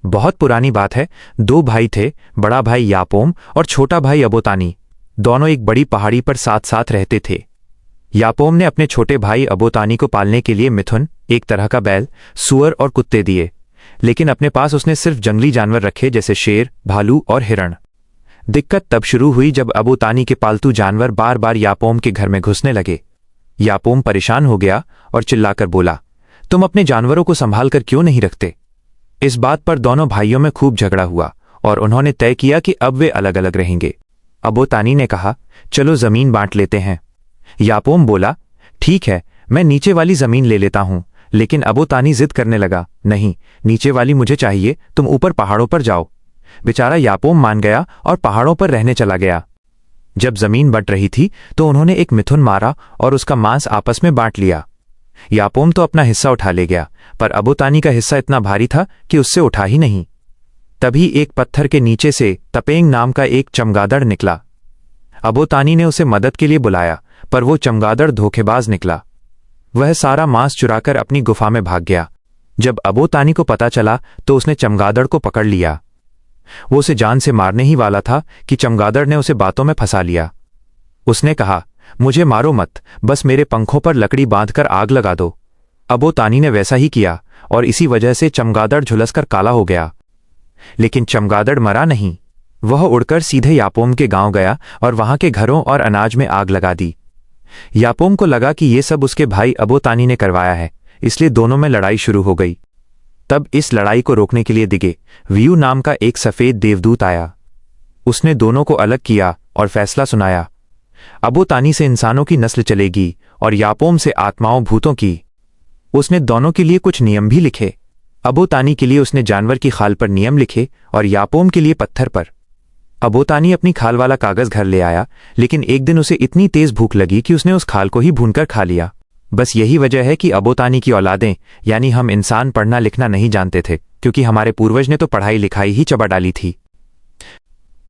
बहुत पुरानी बात है। दो भाई थे, बड़ा भाई यापोम और छोटा भाई अबोतानी। दोनों एक बड़ी पहाड़ी पर साथ साथ रहते थे। यापोम ने अपने छोटे भाई अबोतानी को पालने के लिए मिथुन, एक तरह का बैल, सूअर और कुत्ते दिए, लेकिन अपने पास उसने सिर्फ जंगली जानवर रखे जैसे शेर, भालू और हिरण। दिक्कत तब शुरू हुई जब अबोतानी के पालतू जानवर बार बार यापोम के घर में घुसने लगे। यापोम परेशान हो गया और चिल्लाकर बोला, तुम अपने जानवरों को संभाल कर क्यों नहीं रखते? इस बात पर दोनों भाइयों में खूब झगड़ा हुआ और उन्होंने तय किया कि अब वे अलग अलग रहेंगे। अबोतानी ने कहा, चलो जमीन बांट लेते हैं। यापोम बोला, ठीक है, मैं नीचे वाली जमीन ले लेता हूं, लेकिन अबोतानी जिद करने लगा, नहीं, नीचे वाली मुझे चाहिए, तुम ऊपर पहाड़ों पर जाओ। बेचारा यापोम मान गया और पहाड़ों पर रहने चला गया। जब जमीन बंट रही थी तो उन्होंने एक मिथुन मारा और उसका मांस आपस में बांट लिया। यापोम तो अपना हिस्सा उठा ले गया, पर अबोतानी का हिस्सा इतना भारी था कि उससे उठा ही नहीं। तभी एक पत्थर के नीचे से तपेंग नाम का एक चमगादड़ निकला। अबोतानी ने उसे मदद के लिए बुलाया, पर वो चमगादड़ धोखेबाज निकला। वह सारा मांस चुराकर अपनी गुफा में भाग गया। जब अबोतानी को पता चला तो उसने चमगादड़ को पकड़ लिया। वो उसे जान से मारने ही वाला था कि चमगादड़ ने उसे बातों में फंसा लिया। उसने कहा, मुझे मारो मत, बस मेरे पंखों पर लकड़ी बांधकर आग लगा दो। अबोतानी ने वैसा ही किया और इसी वजह से चमगादड़ झुलसकर काला हो गया। लेकिन चमगादड़ मरा नहीं। वह उड़कर सीधे यापोम के गांव गया और वहां के घरों और अनाज में आग लगा दी। यापोम को लगा कि ये सब उसके भाई अबोतानी ने करवाया है, इसलिए दोनों में लड़ाई शुरू हो गई। तब इस लड़ाई को रोकने के लिए दिगे वियू नाम का एक सफेद देवदूत आया। उसने दोनों को अलग किया और फैसला सुनाया। अबोतानी से इंसानों की नस्ल चलेगी और यापोम से आत्माओं भूतों की। उसने दोनों के लिए कुछ नियम भी लिखे। अबोतानी के लिए उसने जानवर की खाल पर नियम लिखे और यापोम के लिए पत्थर पर। अबोतानी अपनी खाल वाला कागज घर ले आया, लेकिन एक दिन उसे इतनी तेज भूख लगी कि उसने उस खाल को ही भूनकर खा लिया। बस यही वजह है कि अबोतानी की औलादें यानी हम इंसान पढ़ना लिखना नहीं जानते थे, क्योंकि हमारे पूर्वज ने तो पढ़ाई लिखाई ही चबा डाली थी।